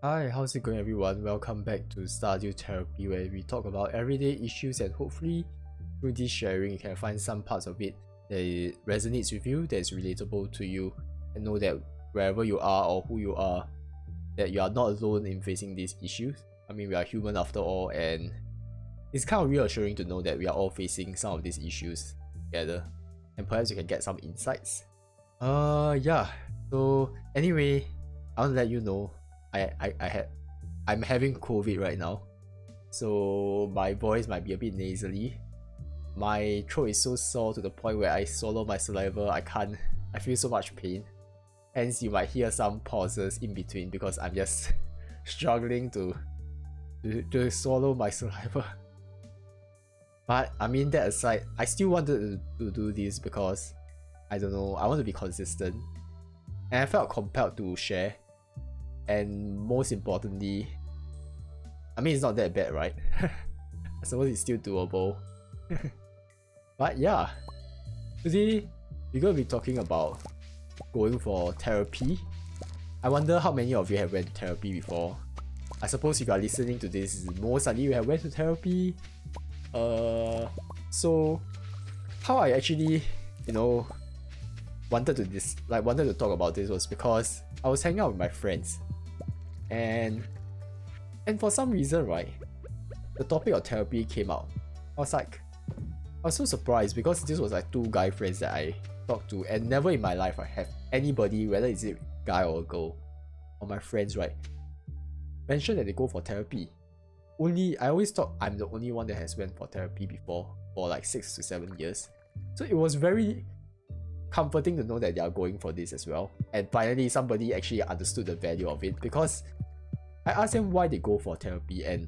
Hi, how's it going everyone? Welcome back to Stardew Therapy where we talk about everyday issues and hopefully through this sharing you can find some parts of it that resonates with you, that is relatable to you, and know that wherever you are or who you are, that you are not alone in facing these issues. I mean, we are human after all, and it's kind of reassuring to know that we are all facing some of these issues together, and perhaps you can get some insights. Yeah. So anyway, I want to let you know I'm having COVID right now. So my voice might be a bit nasally. My throat is so sore to the point where I swallow my saliva, I feel so much pain. Hence you might hear some pauses in between because I'm just struggling to swallow my saliva. But I mean that aside, I still wanted to do this because I don't know, I want to be consistent. And I felt compelled to share. And most importantly, I mean it's not that bad, right? I suppose it's still doable. But yeah, today we're going to be talking about going for therapy. I wonder how many of you have went to therapy before. I suppose if you are listening to this, most likely you have went to therapy. So how I actually, wanted to talk about this was because I was hanging out with my friends, and for some reason, right, the topic of therapy came out. I was so surprised because this was like two guy friends that I talked to, and never in my life I have anybody, whether it's a guy or a girl, or my friends, right, mention that they go for therapy. I always thought I'm the only one that has went for therapy before for like 6 to 7 years. So it was very comforting to know that they are going for this as well. And finally somebody actually understood the value of it, because I asked them why they go for therapy, and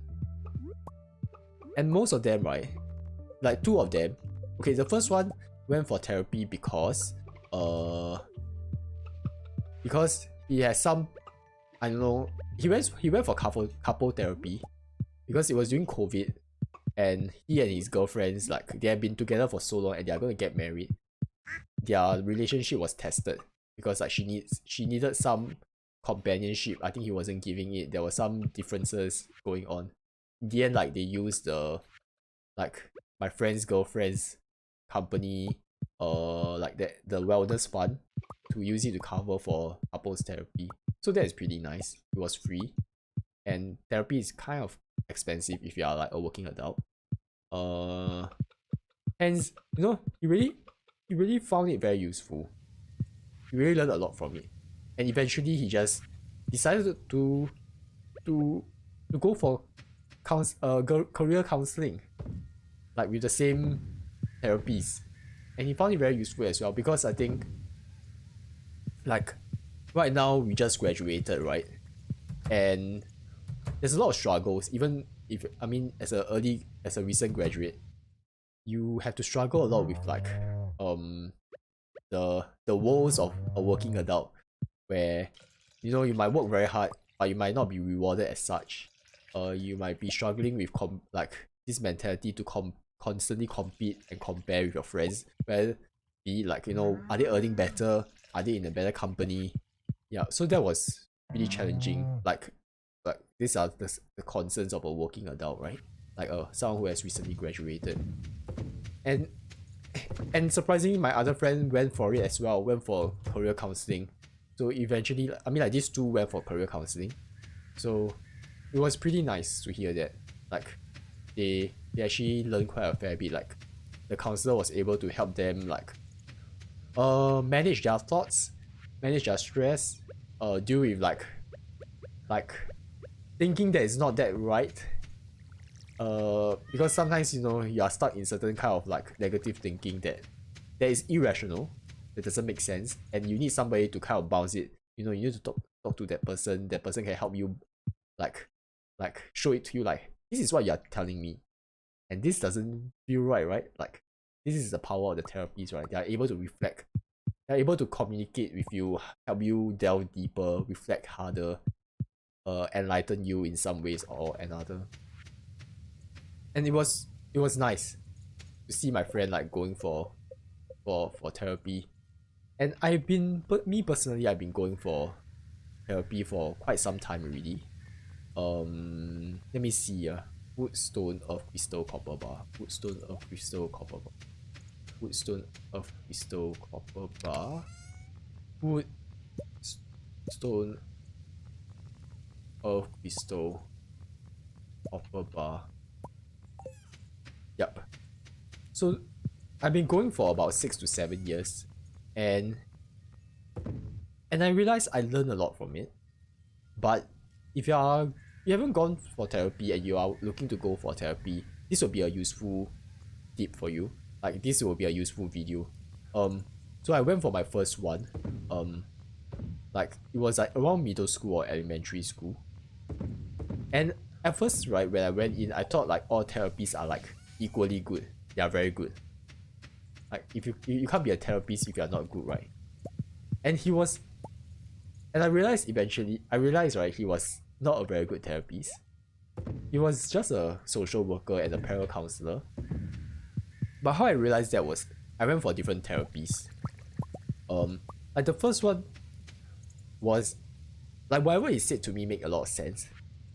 most of them, right, like two of them, okay, the first one went for therapy because he has some, I don't know, he went for couple therapy because it was during COVID, and he and his girlfriends, like, they have been together for so long and they are going to get married. Their relationship was tested because like she needed some companionship. I think he wasn't giving it. There were some differences going on. In the end, like, they used like my friend's girlfriend's company, like the wellness fund, to use it to cover for couples therapy. So that is pretty nice. It was free, and therapy is kind of expensive if you are like a working adult. Uh, Hence, he really found it very useful. He really learned a lot from it, and eventually he just decided to go for career counseling, like with the same therapies, and he found it very useful as well, because I think, like, right now we just graduated, right, and there's a lot of struggles. Even if, I mean, as a recent graduate, you have to struggle a lot with like the woes of a working adult, where you might work very hard but you might not be rewarded as such. You might be struggling with like this mentality to constantly compete and compare with your friends, where be it like, are they earning better, are they in a better company. Yeah, so that was really challenging. Like these are the concerns of a working adult, right? Like someone who has recently graduated. and and surprisingly, my other friend went for it as well, went for career counseling. So eventually, I mean, like, these two went for career counseling. So it was pretty nice to hear that, like, they actually learned quite a fair bit. Like, the counselor was able to help them, like, manage their thoughts, manage their stress, deal with like thinking that it's not that right. Because sometimes, you are stuck in certain kind of like negative thinking that is irrational, that doesn't make sense, and you need somebody to kind of bounce it. You need to talk to that person. That person can help you, like show it to you, like, this is what you're telling me, and this doesn't feel right? Like, this is the power of the therapies, right? They are able to reflect, they're able to communicate with you, help you delve deeper, reflect harder, enlighten you in some ways or another. And it was nice to see my friend like going for therapy. And me personally, I've been going for therapy for quite some time already. Let me see. Wood, stone, earth, crystal, copper bar. Wood, stone, earth, crystal, copper bar. Wood, stone, earth, crystal, copper bar. Wood, stone, earth, crystal, copper bar. Yep. So I've been going for about 6 to 7 years, and I realized I learned a lot from it. But if you haven't gone for therapy and you are looking to go for therapy, this will be a useful tip for you. Like this will be a useful video. So I went for my first one. Like it was like around middle school or elementary school. And at first, right, when I went in, I thought like all therapies are like equally good. They are very good. Like if you can't be a therapist if you are not good, right? And he was, and I realized eventually, right, he was not a very good therapist. He was just a social worker and a para counselor. But how I realized that was I went for different therapies. Like the first one was like whatever he said to me made a lot of sense.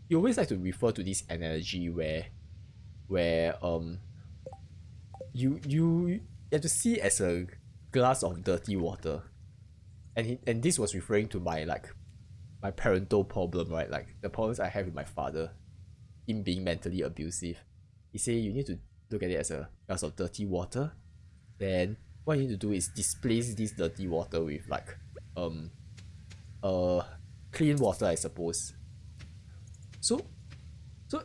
He always like to refer to this analogy where you have to see as a glass of dirty water, and this was referring to my parental problem, right? Like the problems I have with my father, him being mentally abusive. He say you need to look at it as a glass of dirty water. Then what you need to do is displace this dirty water with like clean water, I suppose. So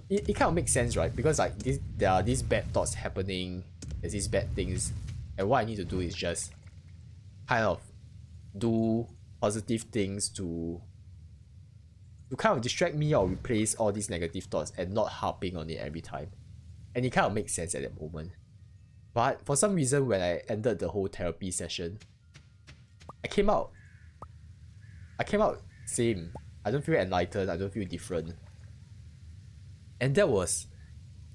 it kind of makes sense, right? Because like there are these bad thoughts happening, there's these bad things, and what I need to do is just kind of do positive things to kind of distract me or replace all these negative thoughts and not harping on it every time. And it kind of makes sense at that moment. But for some reason, when I ended the whole therapy session, I came out same. I don't feel enlightened, I don't feel different. And that was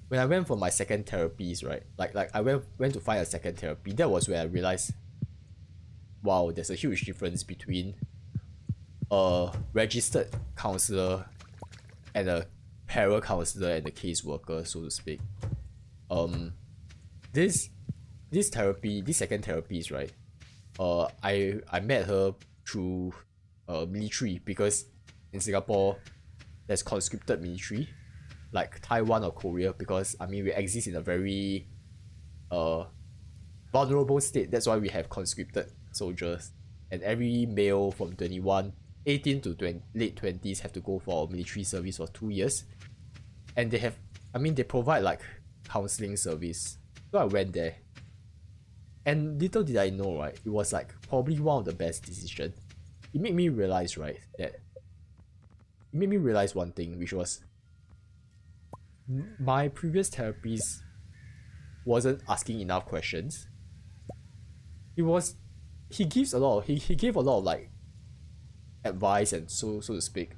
when I went for my second therapies, right? Like I went to find a second therapy. That was when I realized, wow, there's a huge difference between a registered counselor and a para counselor and a caseworker, so to speak. This second therapist, right? I met her through military, because in Singapore there's conscripted military, like Taiwan or Korea, because I mean we exist in a very vulnerable state. That's why we have conscripted soldiers, and every male from 18 to late 20s have to go for military service for 2 years, and they provide like counseling service. So I went there, and little did I know, right, it was like probably one of the best decisions. It made me realize, right, that it made me realize one thing, which was my previous therapist wasn't asking enough questions. He gave a lot of like advice and so to speak,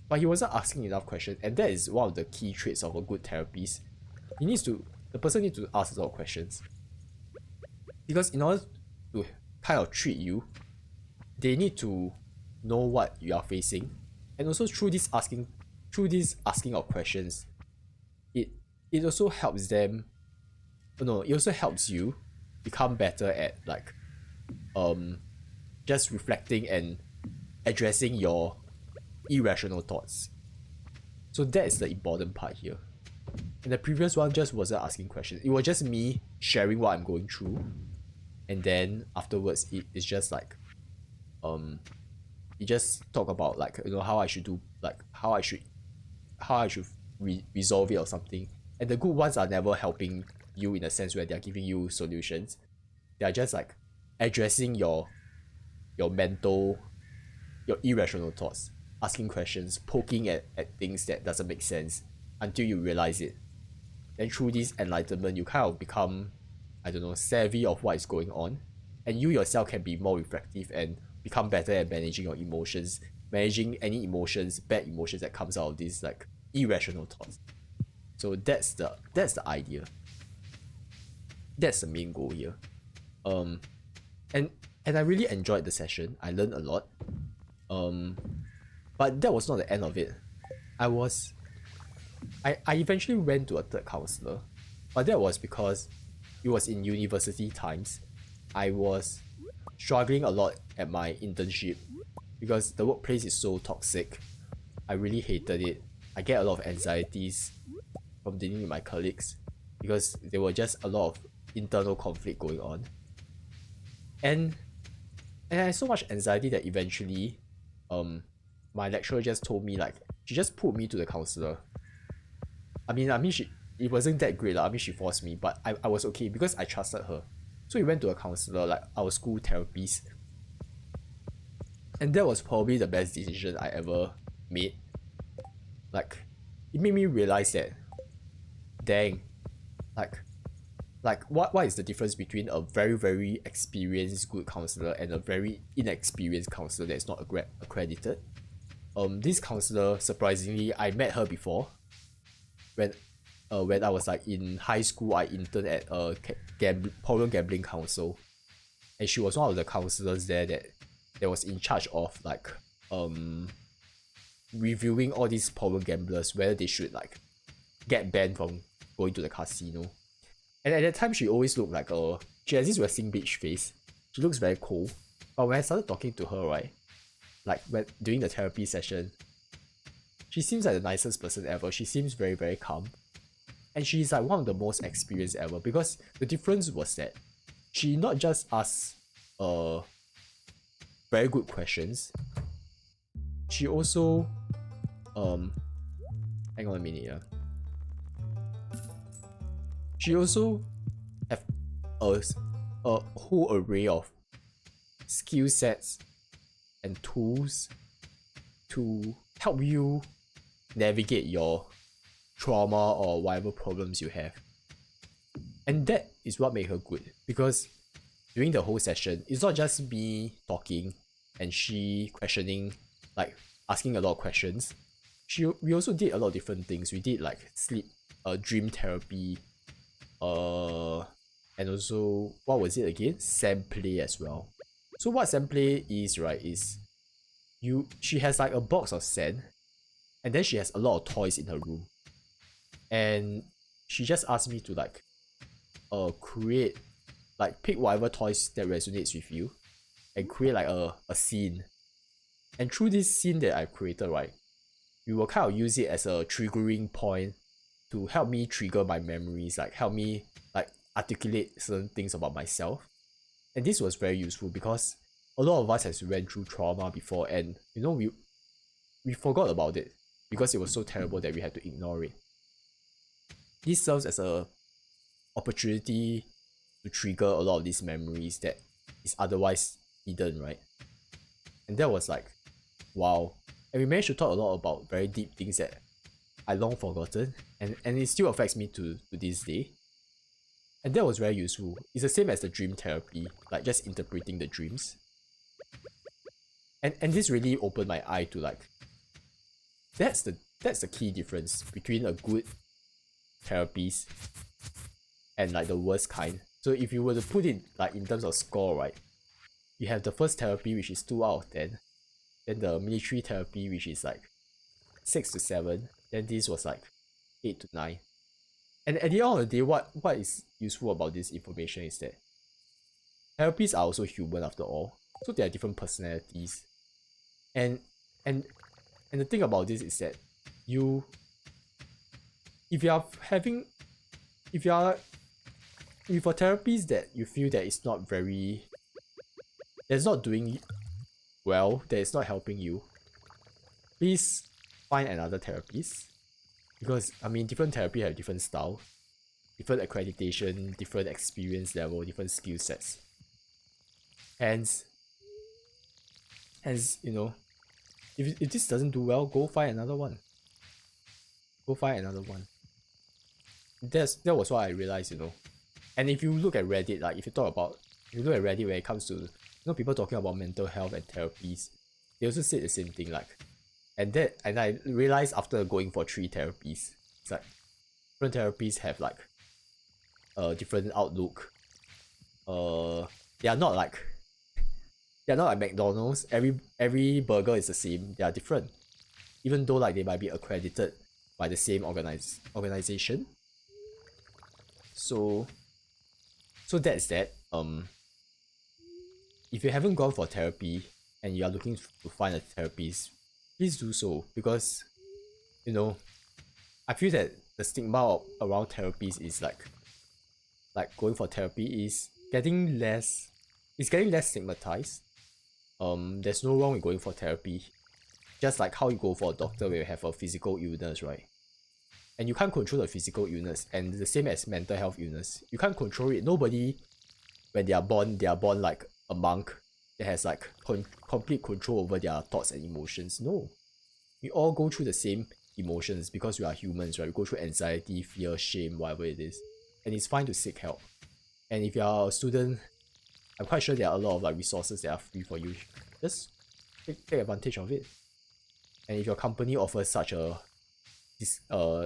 but he wasn't asking enough questions, and that is one of the key traits of a good therapist. The person needs to ask a lot of questions, because in order to kind of treat you, they need to know what you are facing, and also through this asking of questions, it also helps them. No, it also helps you become better at like just reflecting and addressing your irrational thoughts. So that is the important part here. And the previous one just wasn't asking questions. It was just me sharing what I'm going through, and then afterwards it's just like it just talk about like, you know, how I should do, like how I should resolve it or something. And the good ones are never helping you in a sense where they are giving you solutions. They are just like addressing your irrational thoughts, asking questions, poking at things that doesn't make sense until you realize it. Then through this enlightenment, you kind of become, I don't know, savvy of what is going on, and you yourself can be more reflective and become better at managing your emotions, managing any emotions, bad emotions that comes out of these like irrational thoughts. So that's the idea. That's the main goal here. And I really enjoyed the session. I learned a lot. But that was not the end of it. I was I eventually went to a third counselor, but that was because it was in university times. I was struggling a lot at my internship because the workplace is so toxic. I really hated it. I get a lot of anxieties from dealing with my colleagues because there were just a lot of internal conflict going on. And I had so much anxiety that eventually um my lecturer just told me, like, she just put me to the counselor. I mean she, it wasn't that great lah. I mean she forced me, but I was okay because I trusted her. So we went to a counselor, like our school therapist, and that was probably the best decision I ever made. Like, it made me realize that, dang, like what is the difference between a very very experienced good counselor and a very inexperienced counselor that's not accredited. This counselor, surprisingly, I met her before when when I was like in high school. I interned at a problem gambling council, and she was one of the counselors there that was in charge of like reviewing all these problem gamblers, whether they should like get banned from going to the casino. And at that time, she always looked like she has this resting bitch face. She looks very cool. But when I started talking to her, right, like when during the therapy session, she seems like the nicest person ever. She seems very very calm, and she's like one of the most experienced ever. Because the difference was that she not just asked very good questions. She also hang on a minute, yeah. She also have a whole array of skill sets and tools to help you navigate your trauma or whatever problems you have. And that is what made her good, because during the whole session, it's not just me talking and she questioning, like asking a lot of questions. We also did a lot of different things. We did like sleep, dream therapy, and also what was it again? Sand play as well. So what sand play is, right, is she has like a box of sand, and then she has a lot of toys in her room, and she just asked me to like create, like pick whatever toys that resonates with you and create like a scene. And through this scene that I created, right, we will kind of use it as a triggering point to help me trigger my memories, like help me like articulate certain things about myself. And this was very useful because a lot of us has went through trauma before, and you know, we forgot about it because it was so terrible that we had to ignore it. This serves as a opportunity to trigger a lot of these memories that is otherwise hidden, right? And that was like, wow. And we managed to talk a lot about very deep things that I long forgotten, and it still affects me to this day. And that was very useful. It's the same as the dream therapy, like just interpreting the dreams. And this really opened my eye to like, that's the key difference between a good therapist and like the worst kind. So if you were to put it like in terms of score, right, you have the first therapy, which is 2 out of 10, then the military therapy, which is like 6 to 7, then this was like 8 to 9. And at the end of the day, what is useful about this information is that therapists are also human after all, so they are different personalities. And the thing about this is that if you are with a therapist that you feel that it's not very, that's not doing well, that is not helping you, please find another therapist. Because I mean, different therapy have different style, different accreditation, different experience level, different skill sets. Hence, you know, if this doesn't do well, go find another one. Go find another one. That was what I realized, you know. And if you look at Reddit, like if you look at Reddit when it comes to, you know, people talking about mental health and therapies, they also said the same thing, like, and I realized after going for 3 therapies, it's like different therapies have like a different outlook. They are not like McDonald's. Every burger is the same. They are different, even though like they might be accredited by the same organization. So that's that. If you haven't gone for therapy and you are looking to find a therapist, please do so, because you know I feel that the stigma around therapies is like going for therapy is getting less, it's getting less stigmatized. There's no wrong with going for therapy, just like how you go for a doctor when you have a physical illness, right? And you can't control the physical illness, and the same as mental health illness, you can't control it. Nobody, when they are born like a monk that has like complete control over their thoughts and emotions. No, we all go through the same emotions because we are humans, right? We go through anxiety, fear, shame, whatever it is, and it's fine to seek help. And if you are a student, I'm quite sure there are a lot of like resources that are free for you. Just take advantage of it. And if your company offers such a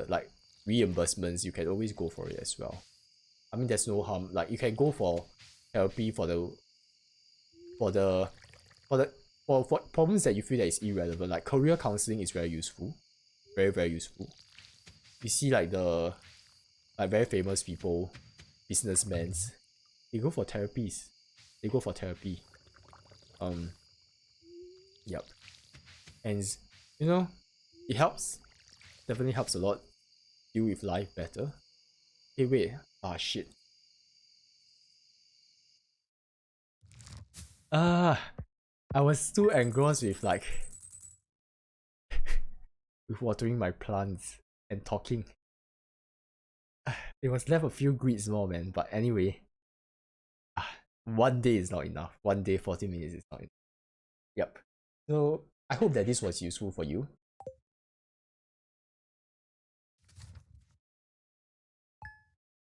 like reimbursements, you can always go for it as well. I mean, there's no harm. Like you can go for therapy for for the for the for problems that you feel that is irrelevant. Like career counseling is very useful, very useful. You see like the like very famous people, businessmen, they go for therapies. They go for therapy. Um, yep. And you know, it helps. Definitely helps a lot. Deal with life better. Hey wait, ah shit. Ah, I was too engrossed with like with watering my plants and talking. It was left a few greets more, man. But anyway, one day is not enough. One day, 40 minutes is not enough. Yep. So I hope that this was useful for you.